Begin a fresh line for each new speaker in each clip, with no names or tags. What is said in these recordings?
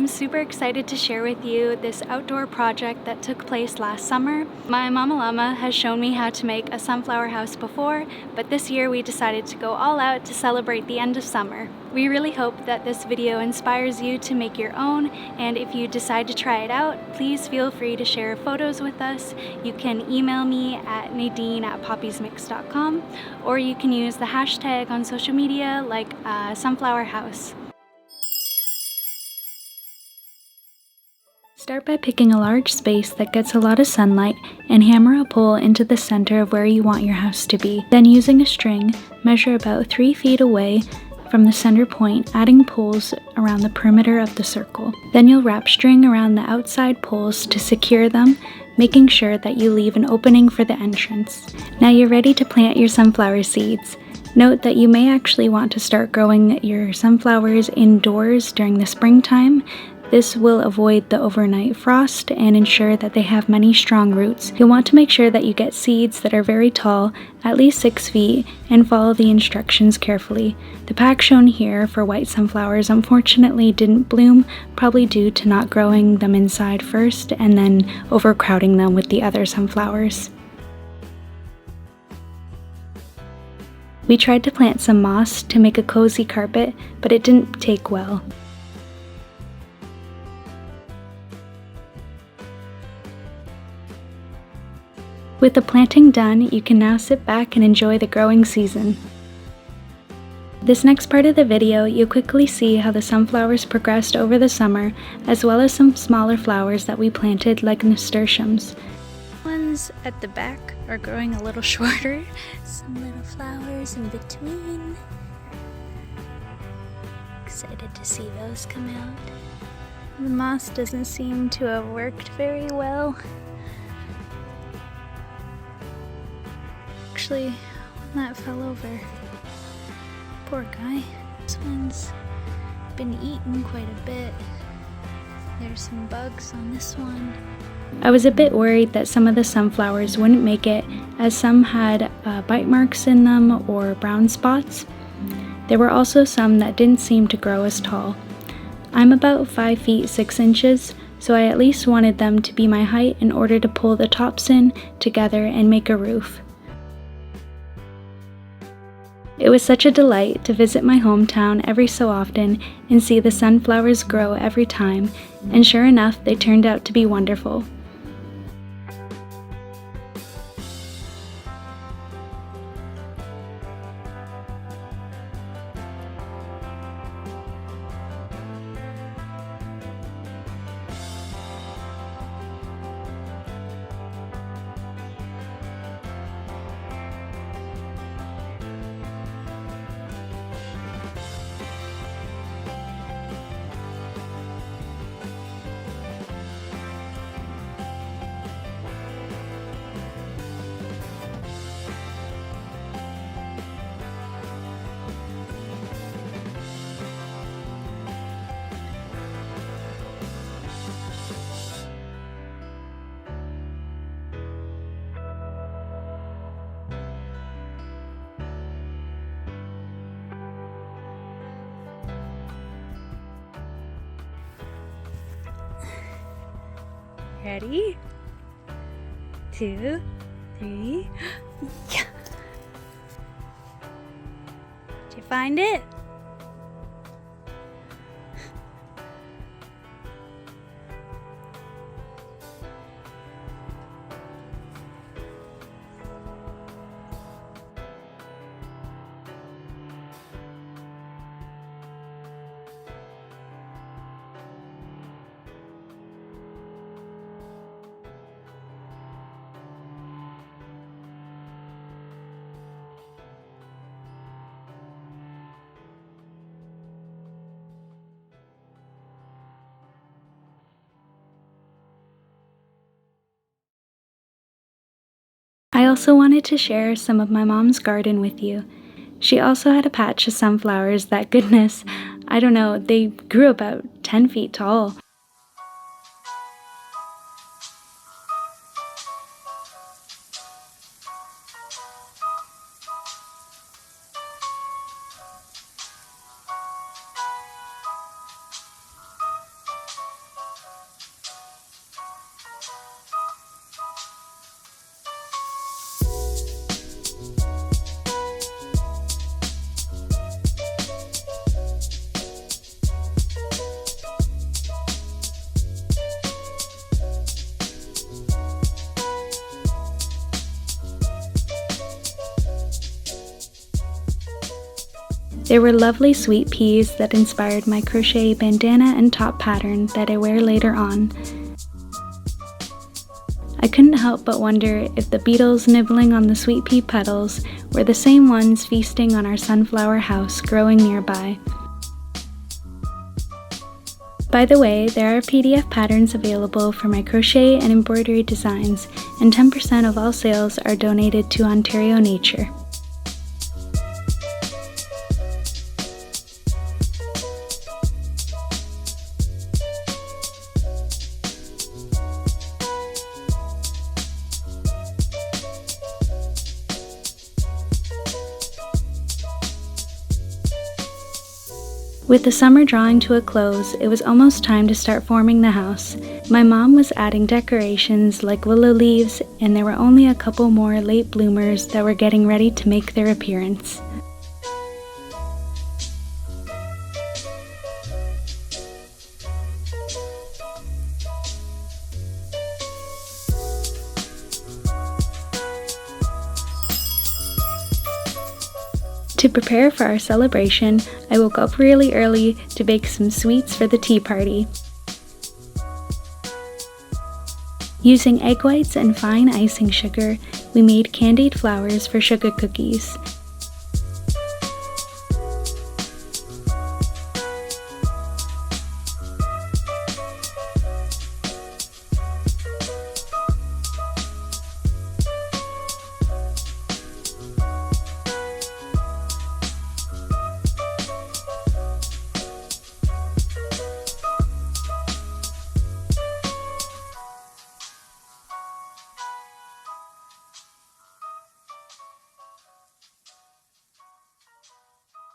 I'm super excited to share with you this outdoor project that took place last summer. My mama llama has shown me how to make a sunflower house before, but this year we decided to go all out to celebrate the end of summer. We really hope that this video inspires you to make your own, and if you decide to try it out, please feel free to share photos with us. You can email me at nadine@poppysmicks.com, or you can use the hashtag on social media like sunflower house. Start by picking a large space that gets a lot of sunlight and hammer a pole into the center of where you want your house to be. Then using a string, measure about 3 feet away from the center point, adding poles around the perimeter of the circle. Then you'll wrap string around the outside poles to secure them, making sure that you leave an opening for the entrance. Now you're ready to plant your sunflower seeds. Note that you may actually want to start growing your sunflowers indoors during the springtime. This will avoid the overnight frost and ensure that they have many strong roots. You'll want to make sure that you get seeds that are very tall, at least 6 feet, and follow the instructions carefully. The pack shown here for white sunflowers unfortunately didn't bloom, probably due to not growing them inside first and then overcrowding them with the other sunflowers. We tried to plant some moss to make a cozy carpet, but it didn't take well. With the planting done, you can now sit back and enjoy the growing season. This next part of the video, you'll quickly see how the sunflowers progressed over the summer, as well as some smaller flowers that we planted like nasturtiums. Ones at the back are growing a little shorter. Some little flowers in between. Excited to see those come out. The moss doesn't seem to have worked very well. Actually, that fell over. Poor guy. This one's been eaten quite a bit. There's some bugs on this one. I was a bit worried that some of the sunflowers wouldn't make it, as some had bite marks in them or brown spots. There were also some that didn't seem to grow as tall. I'm about 5 feet 6 inches, so I at least wanted them to be my height in order to pull the tops in together and make a roof. It was such a delight to visit my hometown every so often and see the sunflowers grow every time, and sure enough, they turned out to be wonderful. Ready? 2, 3. Yeah. Did you find it? I also wanted to share some of my mom's garden with you. She also had a patch of sunflowers that, goodness, I don't know, they grew about 10 feet tall. There were lovely sweet peas that inspired my crochet bandana and top pattern that I wear later on. I couldn't help but wonder if the beetles nibbling on the sweet pea petals were the same ones feasting on our sunflower house growing nearby. By the way, there are PDF patterns available for my crochet and embroidery designs, and 10% of all sales are donated to Ontario Nature. With the summer drawing to a close, it was almost time to start forming the house. My mom was adding decorations like willow leaves, and there were only a couple more late bloomers that were getting ready to make their appearance. To prepare for our celebration, I woke up really early to bake some sweets for the tea party. Using egg whites and fine icing sugar, we made candied flowers for sugar cookies.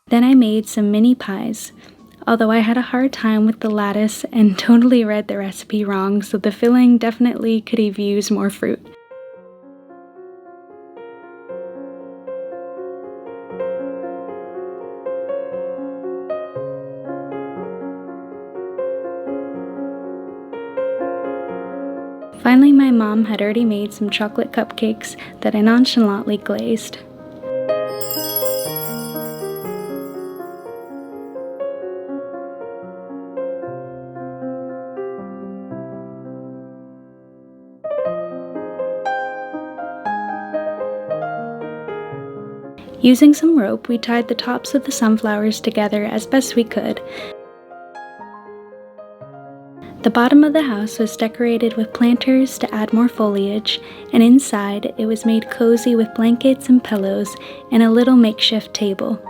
Then I made some mini pies, although I had a hard time with the lattice and totally read the recipe wrong, so the filling definitely could have used more fruit. Finally, my mom had already made some chocolate cupcakes that I nonchalantly glazed. Using some rope, we tied the tops of the sunflowers together as best we could. The bottom of the house was decorated with planters to add more foliage, and inside it was made cozy with blankets and pillows and a little makeshift table.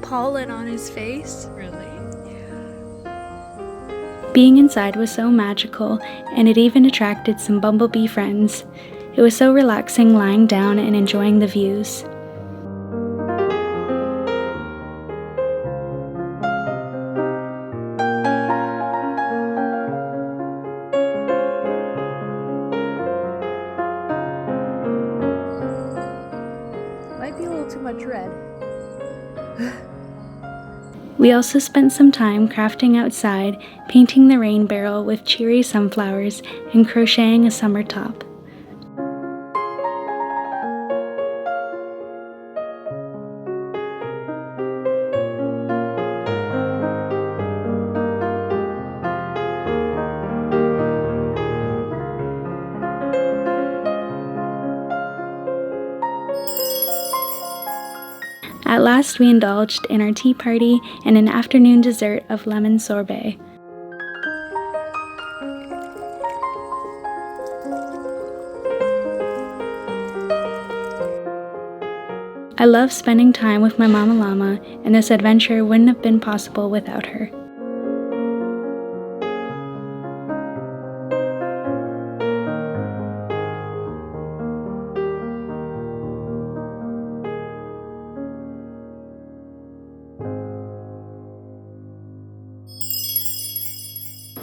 Pollen on his face.
Really?
Being inside was so magical, and it even attracted some bumblebee friends. It was so relaxing lying down and enjoying the views.
Might be a little too much red.
We also spent some time crafting outside, painting the rain barrel with cheery sunflowers and crocheting a summer top. At last, we indulged in our tea party and an afternoon dessert of lemon sorbet. I love spending time with my mama llama, and this adventure wouldn't have been possible without her.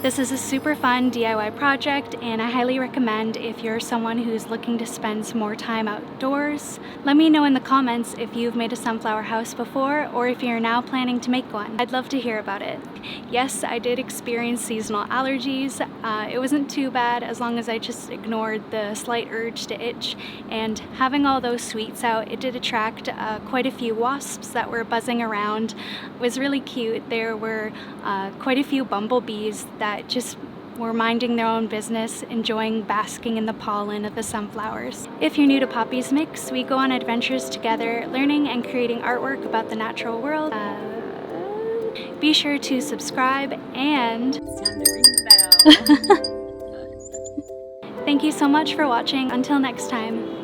This is a super fun DIY project, and I highly recommend if you're someone who's looking to spend some more time outdoors. Let me know in the comments if you've made a sunflower house before or if you're now planning to make one. I'd love to hear about it. Yes, I did experience seasonal allergies. It wasn't too bad as long as I just ignored the slight urge to itch, and having all those sweets out, it did attract quite a few wasps that were buzzing around. It was really cute. There were quite a few bumblebees that just were minding their own business, enjoying basking in the pollen of the sunflowers. If you're new to Poppysmicks, we go on adventures together, learning and creating artwork about the natural world. Be sure to subscribe and
It's time to ring the bell.
thank you so much for watching. Until next time.